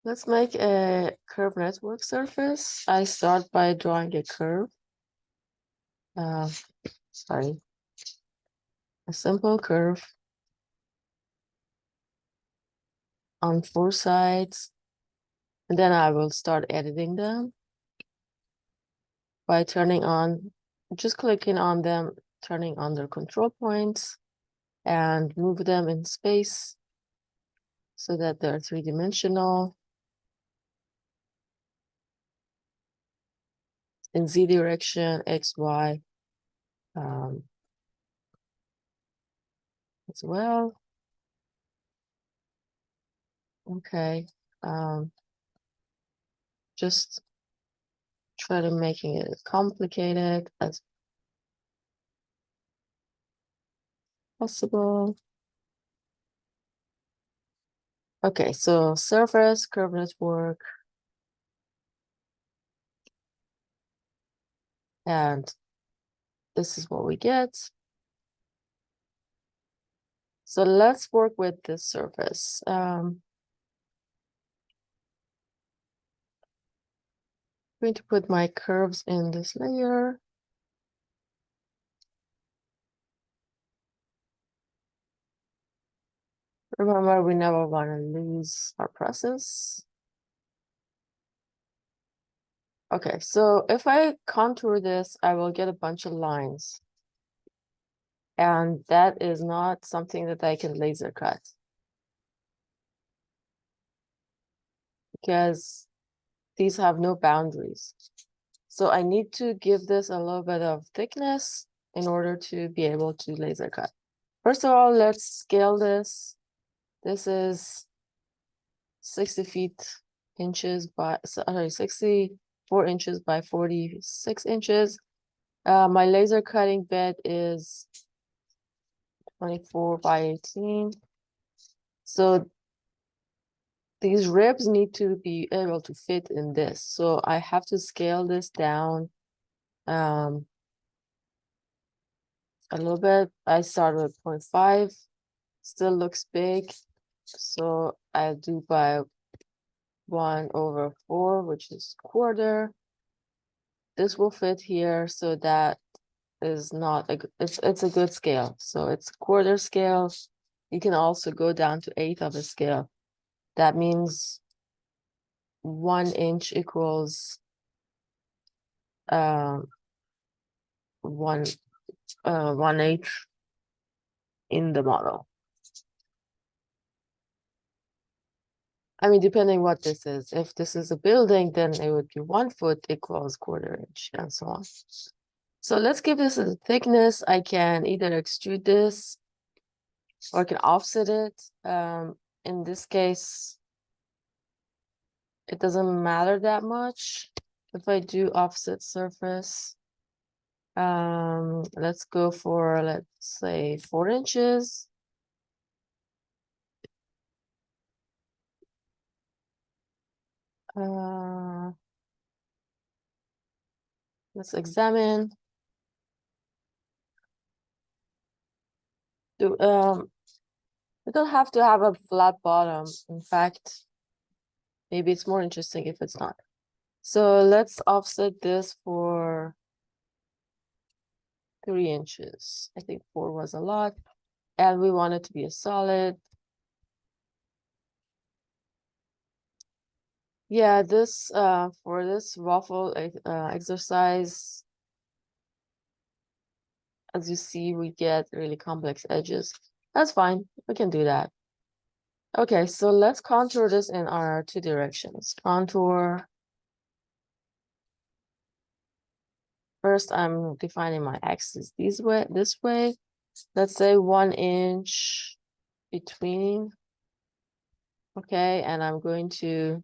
Let's make a curve network surface. I start by drawing a curve. Sorry, a simple curve on 4 sides. And then I will start editing them by just clicking on them, turning on their control points, and move them in space so that they're 3-dimensional. In Z direction, X, Y, as well. Okay. Just try to making it as complicated as possible. Okay, so surface, curve network, and this is what we get. So let's work with this surface. I'm going to put my curves in this layer. Remember, we never want to lose our process. Okay, so if I contour this, I will get a bunch of lines. And that is not something that I can laser cut. Because these have no boundaries. So I need to give this a little bit of thickness in order to be able to laser cut. First of all, let's scale this. This is 64 inches by 46 inches. My laser cutting bed is 24 by 18. So these ribs need to be able to fit in this. So I have to scale this down a little bit. I start with 0.5, still looks big. So I'll do by 1/4, which is quarter. This will fit here, so that is not it's a good scale. So it's quarter scale. You can also go down to 1/8 of a scale. That means 1 inch equals 1/8 in the model. I mean, depending what this is. If this is a building, then it would be 1 foot equals 1/4 inch and so on. So let's give this a thickness. I can either extrude this or I can offset it. In this case, it doesn't matter that much. If I do offset surface, let's go for, let's say 4 inches. Let's examine. We don't have to have a flat bottom. In fact, maybe it's more interesting if it's not. So let's offset this for 3 inches. I think 4 was a lot. And we want it to be a solid. Yeah, this for this waffle exercise, as you see, we get really complex edges. That's fine, we can do that. Okay, so let's contour this in our 2 directions. Contour. First, I'm defining my axis this way. Let's say 1 inch between. Okay, and I'm going to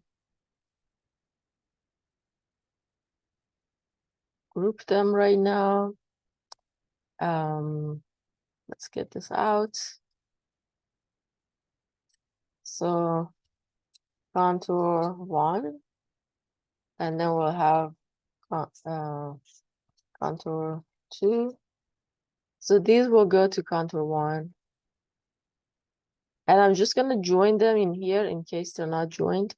group them right now. Let's get this out. So contour 1, and then we'll have contour 2. So these will go to contour 1. And I'm just gonna join them in here in case they're not joined.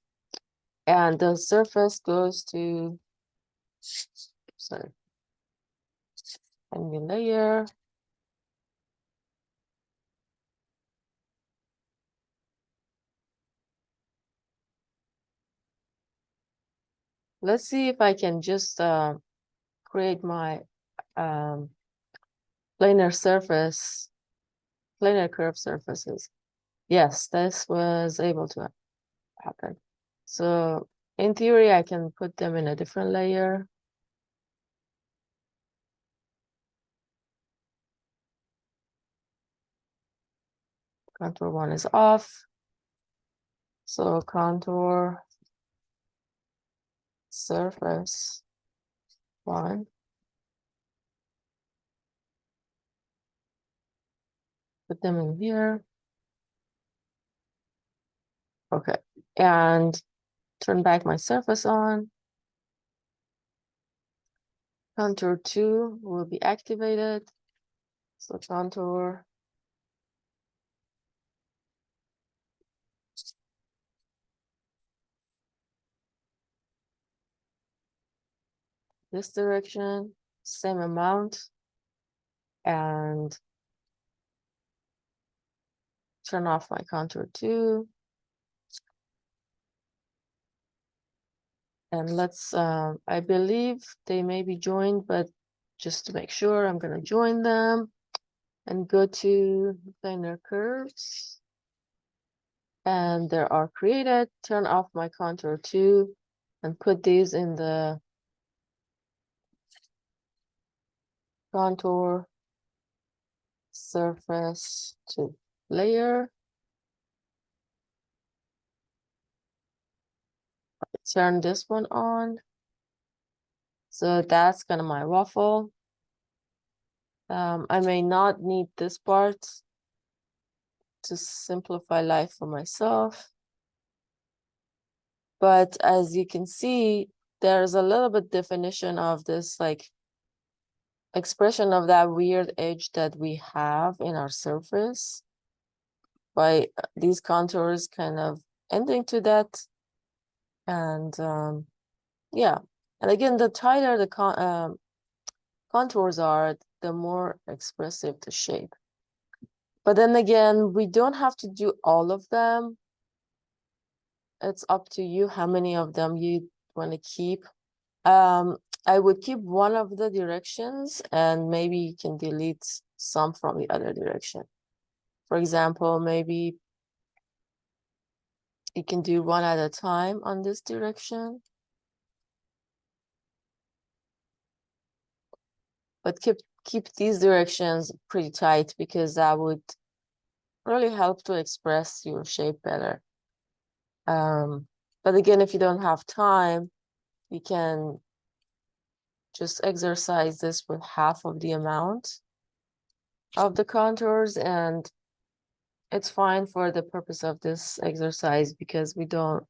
And the surface goes to, sorry, a new layer. Let's see if I can just create my um, planar surface, planar curve surfaces. Yes, this was able to happen. So in theory, I can put them in a different layer. Contour 1 is off. So contour surface 1. Put them in here. Okay. And turn back my surface on. Contour 2 will be activated. So contour this direction, same amount, and turn off my contour 2. And let's, I believe they may be joined, but just to make sure, I'm gonna join them and go to planar curves. And they are created, turn off my contour 2 and put these in the contour surface 2 layer. Turn this one on. So that's kind of my waffle. I may not need this part to simplify life for myself. But as you can see, there's a little bit definition of this like expression of that weird edge that we have in our surface by these contours kind of ending to that. And yeah, and again, the tighter the contours are, the more expressive the shape. But then again, we don't have to do all of them. It's up to you how many of them you want to keep. I would keep one of the directions and maybe you can delete some from the other direction. For example, maybe you can do one at a time on this direction. But keep these directions pretty tight because that would really help to express your shape better. But again, if you don't have time, you can just exercise this with half of the amount of the contours, and it's fine for the purpose of this exercise because we don't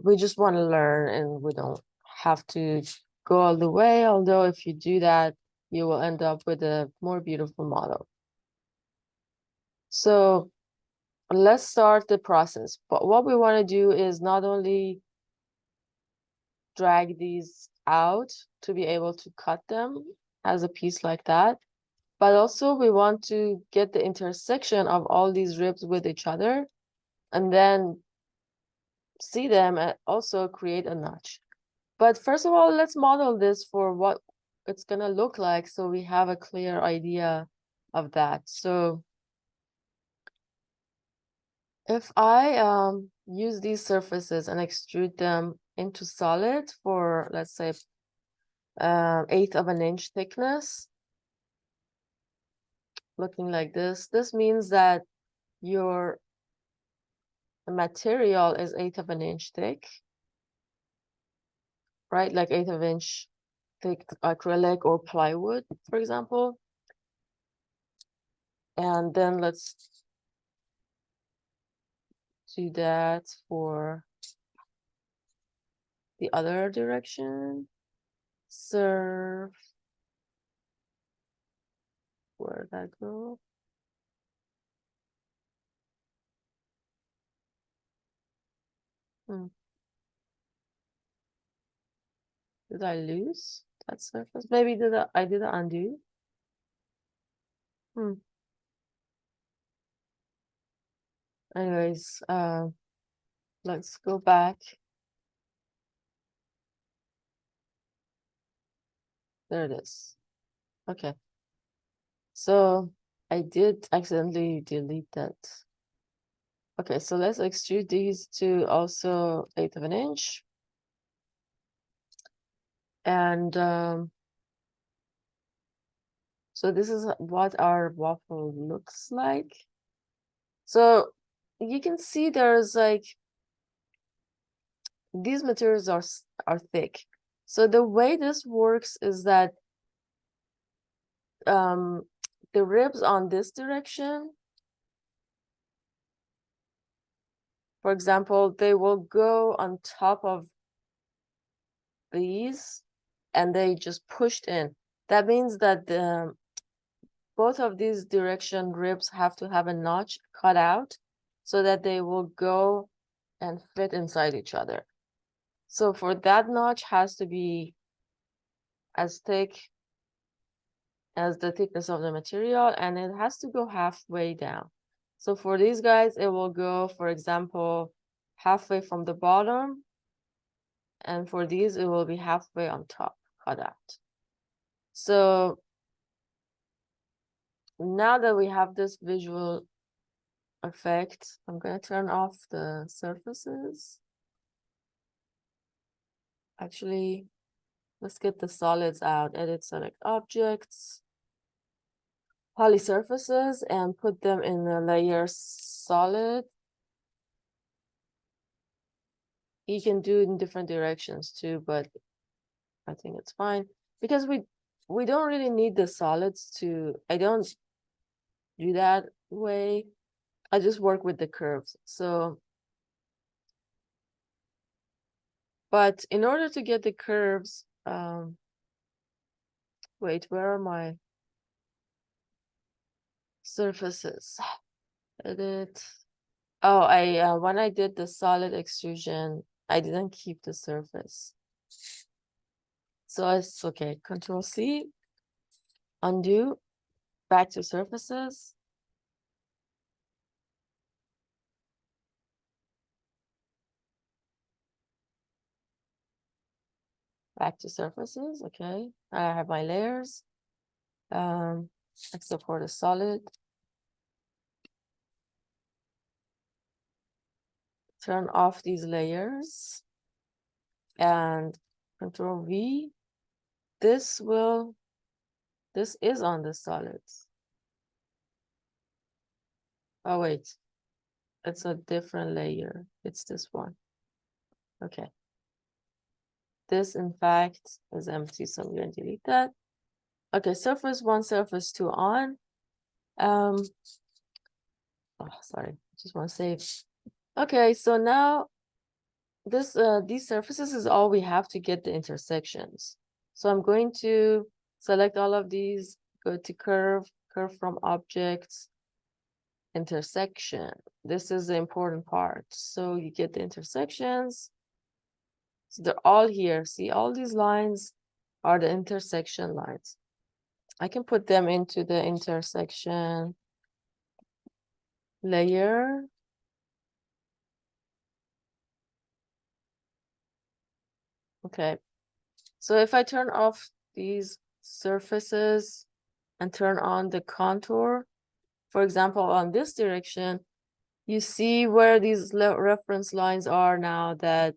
we just want to learn and we don't have to go all the way, although if you do that, you will end up with a more beautiful model. So let's start the process. But what we want to do is not only drag these out to be able to cut them as a piece like that, but also we want to get the intersection of all these ribs with each other and then see them and also create a notch. But first of all, let's model this for what it's gonna look like so we have a clear idea of that. So if I use these surfaces and extrude them into solid for, let's say, 1/8 of an inch thickness, looking like this means that your material is 1/8 of an inch thick, right? Like 1/8 of an inch thick acrylic or plywood, for example. And then let's do that for the other direction. Serve, where'd that go? Did I lose that surface? Maybe I did undo? Anyways, let's go back. There it is. Okay. So I did accidentally delete that. Okay, so let's extrude these to also 1/8 of an inch. And so this is what our waffle looks like. So you can see there's like, these materials are thick. So the way this works is that the ribs on this direction, for example, they will go on top of these and they just pushed in. That means that both of these direction ribs have to have a notch cut out so that they will go and fit inside each other. So for that notch has to be as thick as the thickness of the material, and it has to go halfway down. So for these guys, it will go, for example, halfway from the bottom, and for these, it will be halfway on top, cut out. So now that we have this visual effect, I'm going to turn off the surfaces. Actually, let's get the solids out. Edit, select objects, poly surfaces, and put them in the layer solid. You can do it in different directions too, but I think it's fine because we don't really need the solids to, I don't do that way. I just work with the curves. So, but in order to get the curves, wait, where are my surfaces? Edit. Oh, when I did the solid extrusion, I didn't keep the surface. So it's okay. Control C, undo, back to surfaces. Back to surfaces, okay. I have my layers. Except for the solid. Turn off these layers and Control V. This is on the solids. Oh wait, it's a different layer. It's this one. Okay. This in fact is empty, so I'm going to delete that. Okay, surface 1, surface 2 on. Oh, sorry, just want to save. Okay, so now these surfaces is all we have to get the intersections. So I'm going to select all of these, go to curve from objects, intersection. This is the important part. So you get the intersections. So they're all here. See, all these lines are the intersection lines. I can put them into the intersection layer. Okay. So if I turn off these surfaces and turn on the contour, for example, on this direction, you see where these reference lines are now that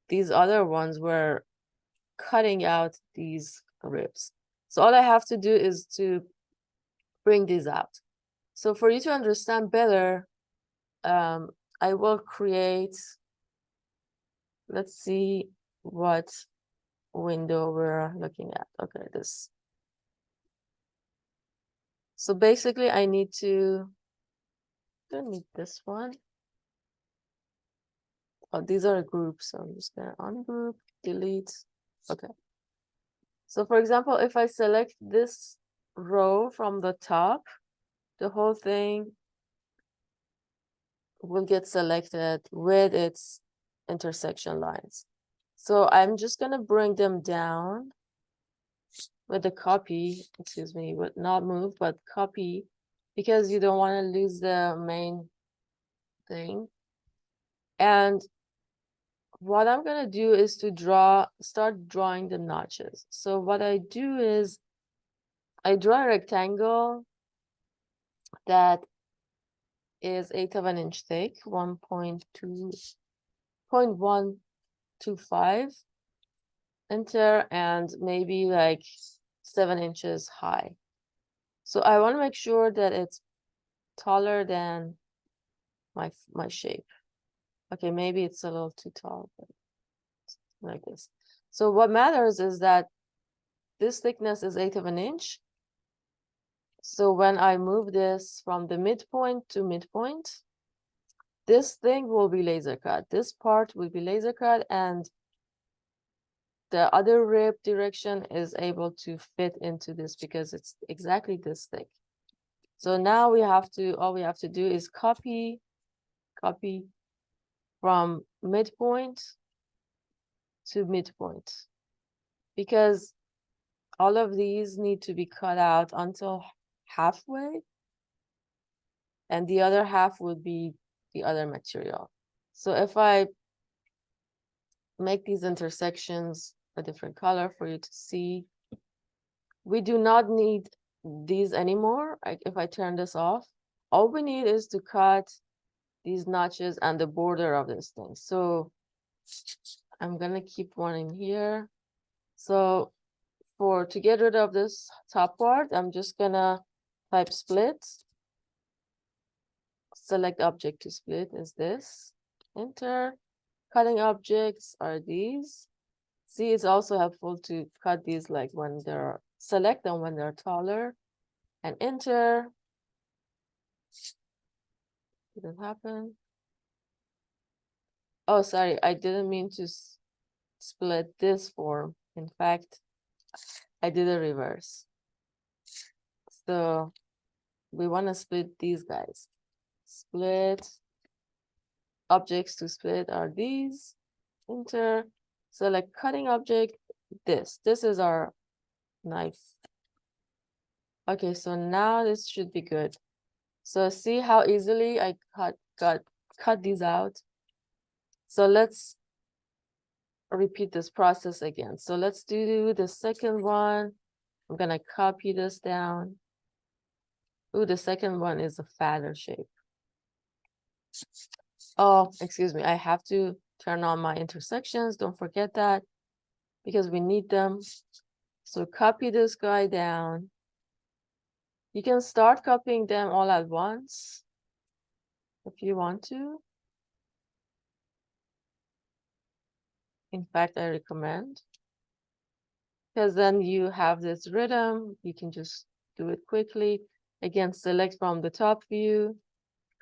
these other ones were cutting out these ribs. So all I have to do is to bring these out. So for you to understand better, I will create, let's see what window we're looking at. Okay, this. So basically I don't need this one. Oh, these are groups, so I'm just gonna ungroup, delete. Okay. So for example, if I select this row from the top, the whole thing will get selected with its intersection lines. So I'm just gonna bring them down with the copy, excuse me, with not move, but copy, because you don't want to lose the main thing. And what I'm gonna do is to start drawing the notches. So what I do is I draw a rectangle that is 1/8 of an inch thick, 1.125, enter, and maybe like 7 inches high. So I want to make sure that it's taller than my shape. Okay, maybe it's a little too tall, but like this. So what matters is that this thickness is 1/8 of an inch. So when I move this from the midpoint to midpoint, this thing will be laser cut. This part will be laser cut, and the other rib direction is able to fit into this because it's exactly this thick. So now all we have to do is copy from midpoint to midpoint, because all of these need to be cut out until halfway, and the other half would be the other material. So if I make these intersections a different color for you to see, we do not need these anymore. If I turn this off, all we need is to cut these notches and the border of this thing. So I'm gonna keep one in here. So to get rid of this top part, I'm just gonna type split. Select object to split is this. Enter. Cutting objects are these. See, it's also helpful to cut these like when they're select them when they're taller, and enter. Didn't happen. Oh, sorry, I didn't mean to split this form. In fact, I did a reverse. So we want to split these guys. Split. Objects to split are these. Enter. Select cutting object. This is our knife. Okay, so now this should be good. So see how easily I cut these out. So let's repeat this process again. So let's do the second one. I'm gonna copy this down. Ooh, the second one is a fatter shape. Oh, excuse me, I have to turn on my intersections. Don't forget that, because we need them. So copy this guy down. You can start copying them all at once if you want to. In fact, I recommend, because then you have this rhythm. You can just do it quickly. Again, select from the top view,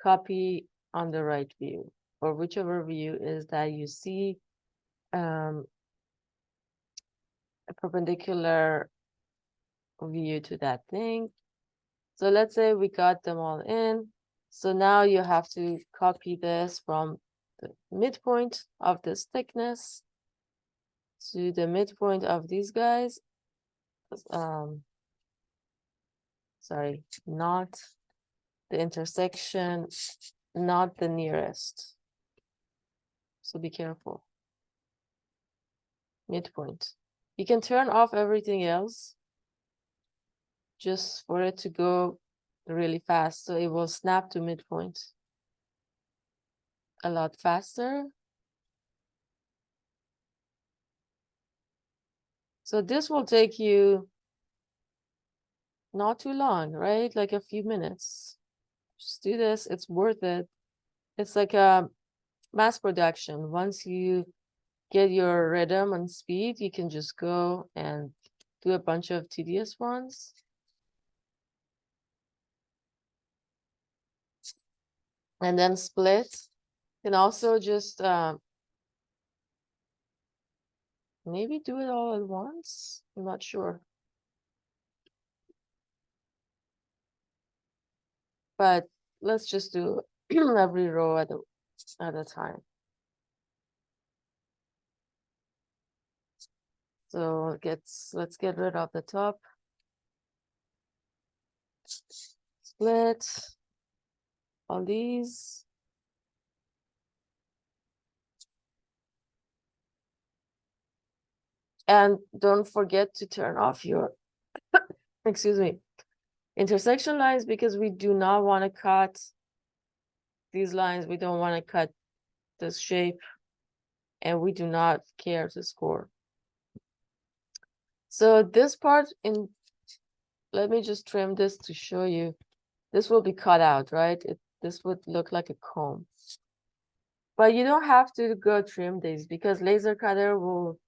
copy on the right view, or whichever view is that you see a perpendicular view to that thing. So let's say we got them all in. So now you have to copy this from the midpoint of this thickness to the midpoint of these guys. Sorry, not the intersection, not the nearest. So be careful. Midpoint. You can turn off everything else just for it to go really fast. So it will snap to midpoint a lot faster. So this will take you not too long, right? Like a few minutes. Just do this, it's worth it. It's like a mass production. Once you get your rhythm and speed, you can just go and do a bunch of tedious ones. And then split. You can also just maybe do it all at once. I'm not sure. But let's just do every row at a time. So let's get rid of the top. Split all these. And don't forget to turn off your, excuse me, intersection lines, because we do not want to cut these lines. We don't want to cut this shape, and we do not care to score. So this part let me just trim this to show you. This will be cut out, right? This would look like a comb. But you don't have to go trim these, because laser cutter will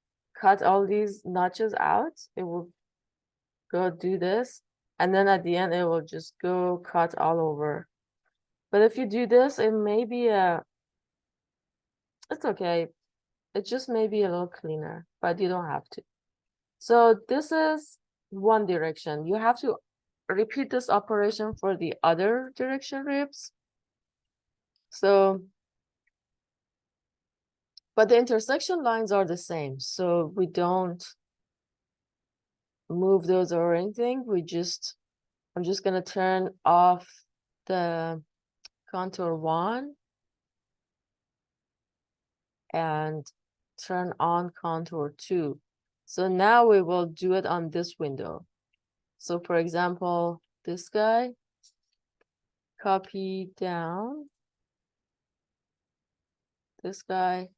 cut all these notches out. It will go do this, and then at the end it will just go cut all over. But if you do this, it may be it's okay. It just may be a little cleaner, but you don't have to. So this is one direction. You have to repeat this operation for the other direction ribs. So, but the intersection lines are the same, so we don't move those or anything. I'm just gonna turn off the contour 1 and turn on contour 2. So now we will do it on this window. So for example, this guy, copy down, this guy,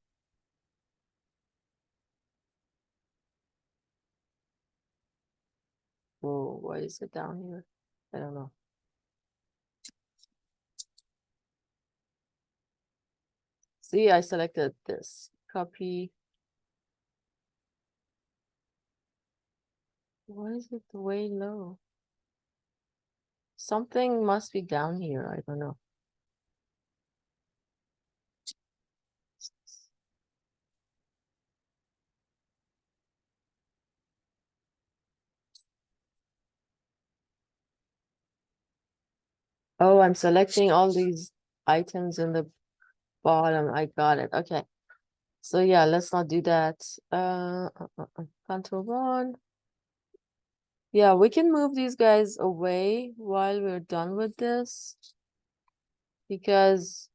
whoa, why is it down here? I don't know. See, I selected this, copy. Why is it way low? Something must be down here, I don't know. Oh, I'm selecting all these items in the bottom. I got it. Okay. So yeah, let's not do that. Control 1. Yeah, we can move these guys away while we're done with this, because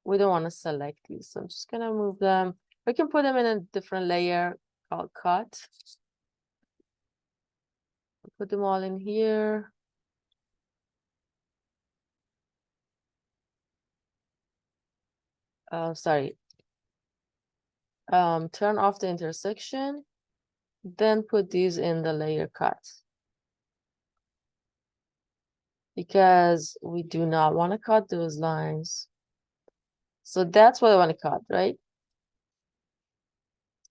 we don't want to select these. So I'm just gonna move them. We can put them in a different layer called cut. Put them all in here. Sorry. Turn off the intersection, then put these in the layer cut, because we do not want to cut those lines. So that's what I want to cut, right?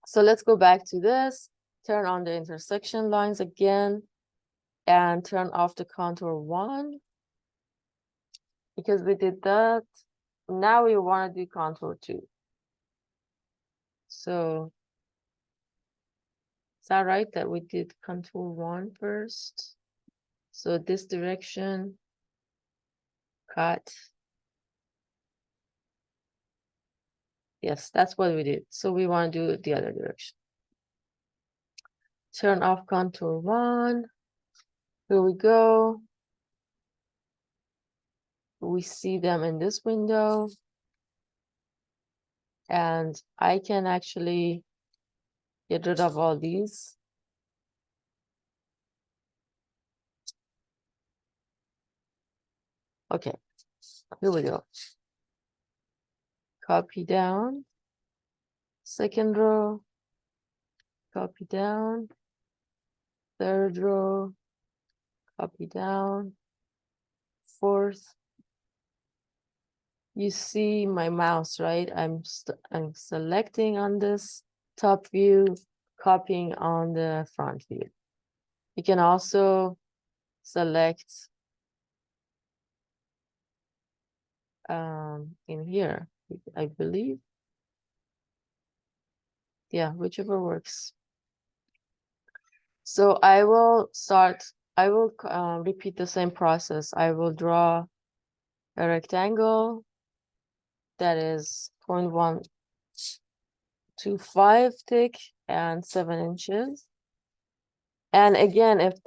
So let's go back to this, turn on the intersection lines again, and turn off the contour 1, because we did that. Now we want to do contour 2. So is that right that we did contour 1 first? So this direction, cut. Yes, that's what we did. So we want to do it the other direction. Turn off contour 1. Here we go. We see them in this window. And I can actually get rid of all these. Okay, here we go. Copy down. Second row. Copy down. Third row. Copy down. Fourth. You see my mouse, right? I'm selecting on this top view, copying on the front view. You can also select in here, I believe. Yeah, whichever works. So I will repeat the same process. I will draw a rectangle that is 0.125 thick and 7 inches. And again, if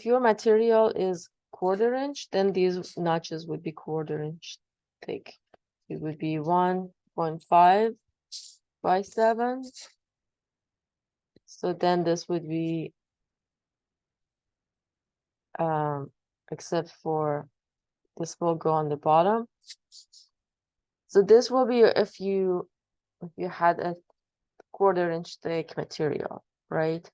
your material is 1/4 inch, then these notches would be 1/4 inch thick. It would be 1.5 by 7. So then this would be, except for this will go on the bottom. So this will be if you had a 1/4 inch thick material, right?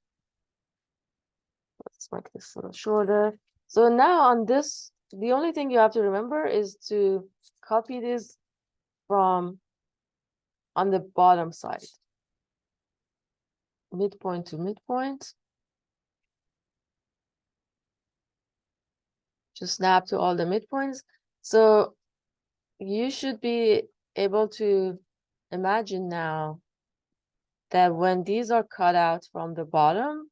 Let's make this a little shorter. So now on this, the only thing you have to remember is to copy this from on the bottom side, midpoint to midpoint. Just snap to all the midpoints. So you should be able to imagine now that when these are cut out from the bottom,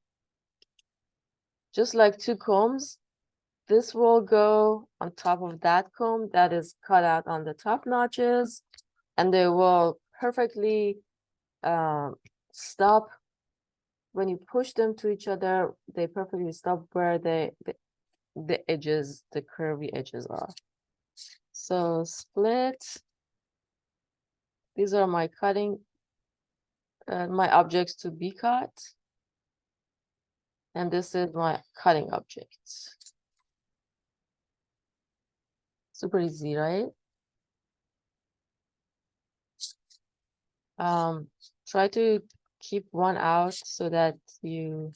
just like 2 combs, this will go on top of that comb that is cut out on the top notches, and they will perfectly stop when you push them to each other. They perfectly stop where the edges, the curvy edges are. So split. These are my cutting, my objects to be cut. And this is my cutting object. Super easy, right? Try to keep one out so that you,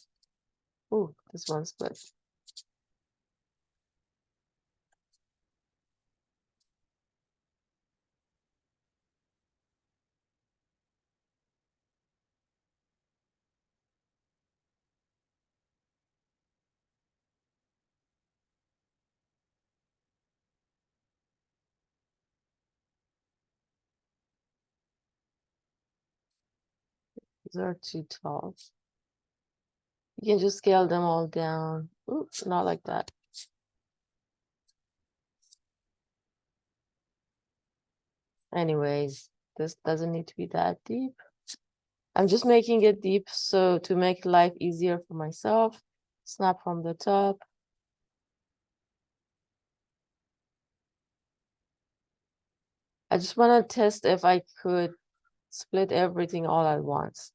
oh, this one's split. These are too tall. You can just scale them all down. Oops, not like that. Anyways, this doesn't need to be that deep. I'm just making it deep so to make life easier for myself. Snap from the top. I just want to test if I could split everything all at once.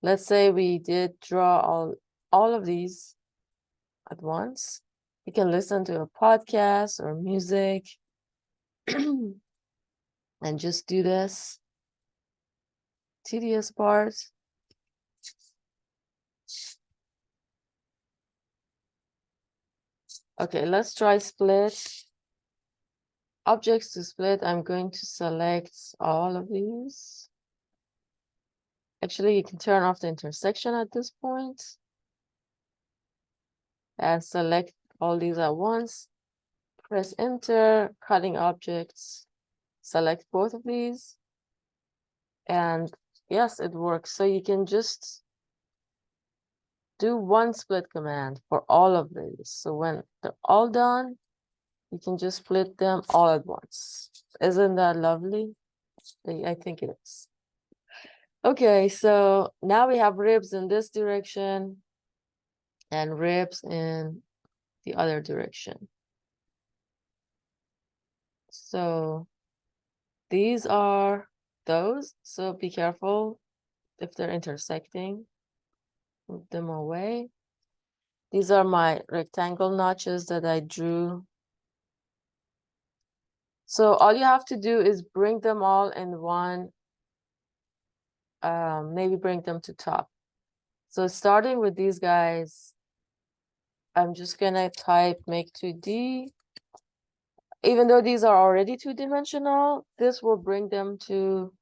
Let's say we did draw all of these at once. You can listen to a podcast or music and just do this tedious part. Okay, let's try split. Objects to split, I'm going to select all of these. Actually, you can turn off the intersection at this point and select all these at once. Press enter, cutting objects, select both of these. And yes, it works. So you can just do one split command for all of these. So when they're all done, you can just split them all at once. Isn't that lovely? I think it is. Okay, so now we have ribs in this direction and ribs in the other direction. So these are those, so be careful if they're intersecting. Move them away. These are my rectangle notches that I drew. So all you have to do is bring them all in one, maybe bring them to top. So starting with these guys, I'm just gonna type make 2D. Even though these are already 2-dimensional, this will bring them to,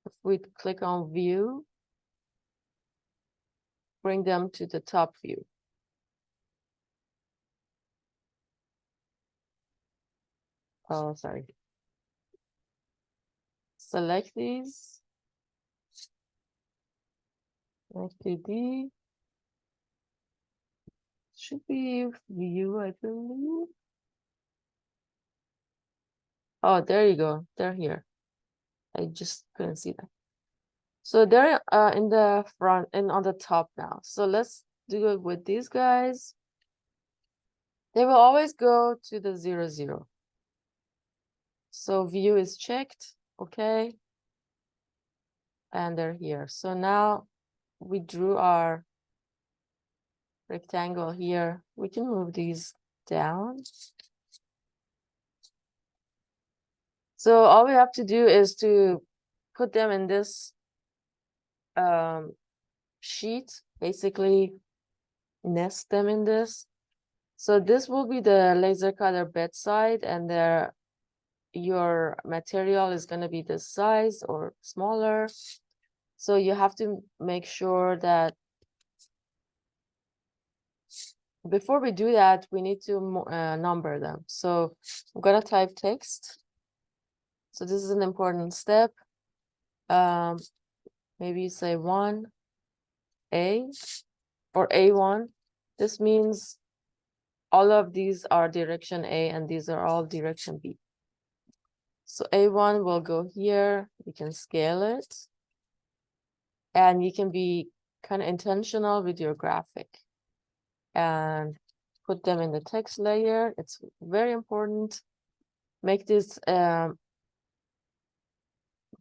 if we click on view, bring them to the top view. Oh, sorry. Select these. Make 2D. Should be view, I believe. Oh, there you go. They're here. I just couldn't see them. So they're in the front and on the top now. So let's do it with these guys. They will always go to the 0, 0. So view is checked. Okay. And they're here. So now we drew our rectangle here. We can move these down. So all we have to do is to put them in this sheet, basically nest them in this. So this will be the laser cutter bedside, and your material is going to be this size or smaller. So you have to make sure that before we do that, we need to number them. So I'm going to type text. So this is an important step. Maybe you say 1A or A1. This means all of these are direction A and these are all direction B. So A1 will go here. You can scale it. And you can be kind of intentional with your graphic and put them in the text layer. It's very important. Make this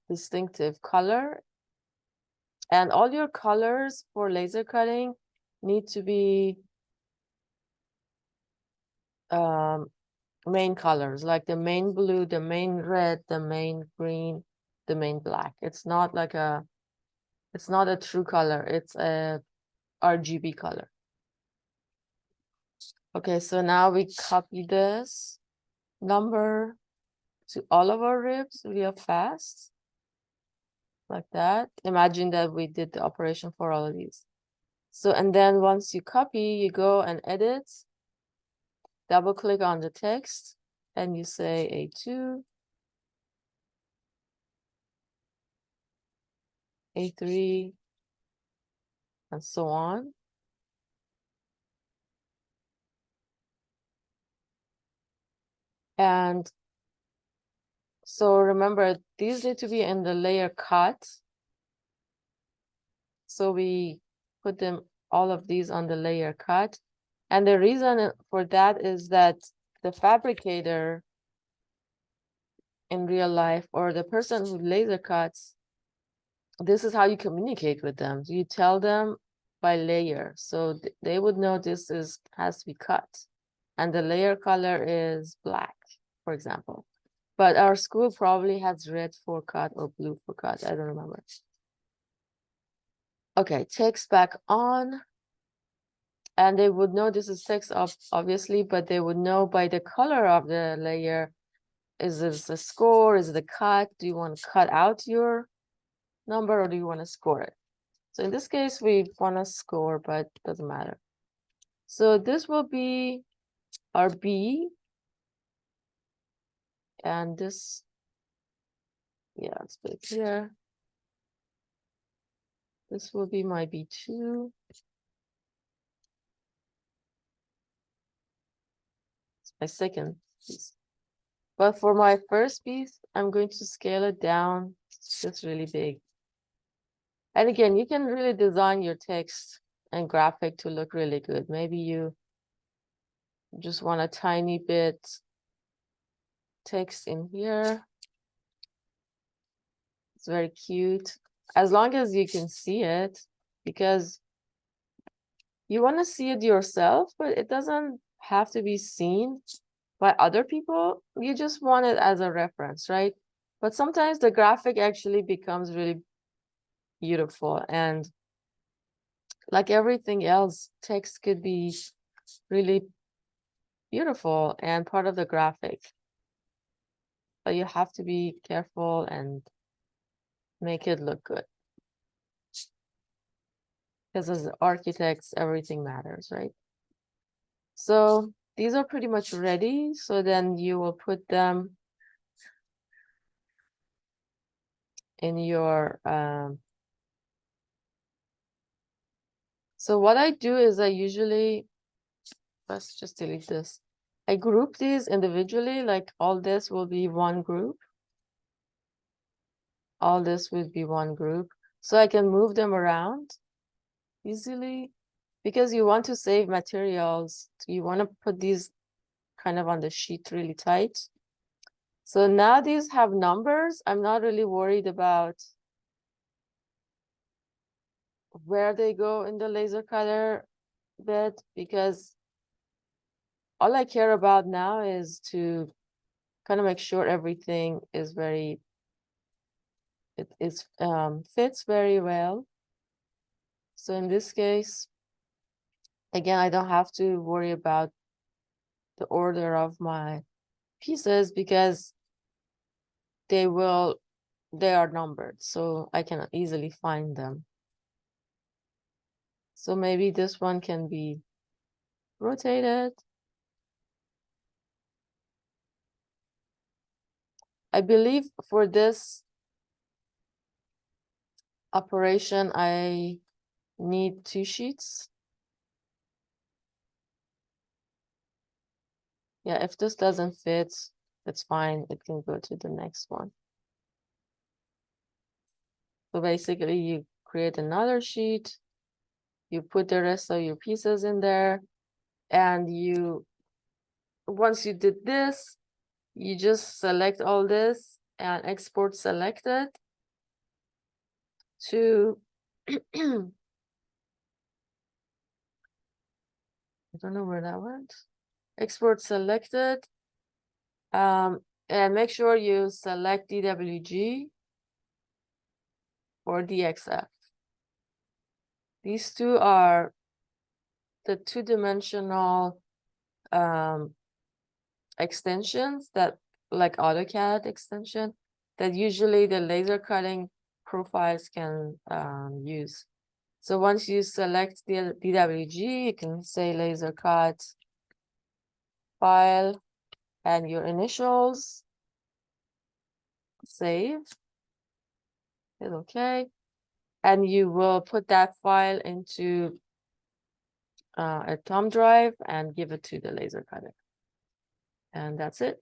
distinctive color. And all your colors for laser cutting need to be main colors, like the main blue, the main red, the main green, the main black. It's not a true color. It's a RGB color. Okay, so now we copy this number to all of our ribs real fast, like that. Imagine that we did the operation for all of these. So, and then once you copy, you go and edit, double click on the text, and you say A2, A3, and so on. And so remember, these need to be in the layer cut. So we put them, all of these on the layer cut. And the reason for that is that the fabricator in real life, or the person who laser cuts, this is how you communicate with them. You tell them by layer. So they would know this has to be cut. And the layer color is black, for example. But our school probably has red for cut or blue for cut. I don't remember. Okay, text back on. And they would know this is text, obviously, but they would know by the color of the layer. Is this a score? Is it a cut? Do you want to cut out your number or do you want to score it? So in this case, we want to score, but it doesn't matter. So this will be our B. And this, yeah, let's put it here. This will be my B2. It's my second piece. But for my first piece, I'm going to scale it down. It's just really big. And again, you can really design your text and graphic to look really good. Maybe you just want a tiny bit text in here. It's very cute. As long as you can see it, because you want to see it yourself, but it doesn't have to be seen by other people. You just want it as a reference, right? But sometimes the graphic actually becomes really beautiful, and like everything else, text could be really beautiful and part of the graphic. But you have to be careful and make it look good. Because as architects, everything matters, right? So these are pretty much ready. So then you will put them in your, so what I do is I usually, let's just delete this. I group these individually, like all this will be one group. All this would be one group. So I can move them around easily because you want to save materials. You want to put these kind of on the sheet really tight. So now these have numbers. I'm not really worried about where they go in the laser cutter bed because all I care about now is to kind of make sure everything is it is fits very well. So in this case, again, I don't have to worry about the order of my pieces because they are numbered, so I can easily find them. So maybe this one can be rotated. I believe for this operation, I need 2 sheets. Yeah, if this doesn't fit, that's fine. It can go to the next one. So basically you create another sheet, you put the rest of your pieces in there, and once you did this, you just select all this and export selected to I don't know where that went. Export selected. And make sure you select DWG or DXF. These two are the two-dimensional extensions that like AutoCAD extension that usually the laser cutting profiles can use. So once you select the DWG, you can say laser cut file and your initials, save, hit OK, and you will put that file into a thumb drive and give it to the laser cutter. And that's it.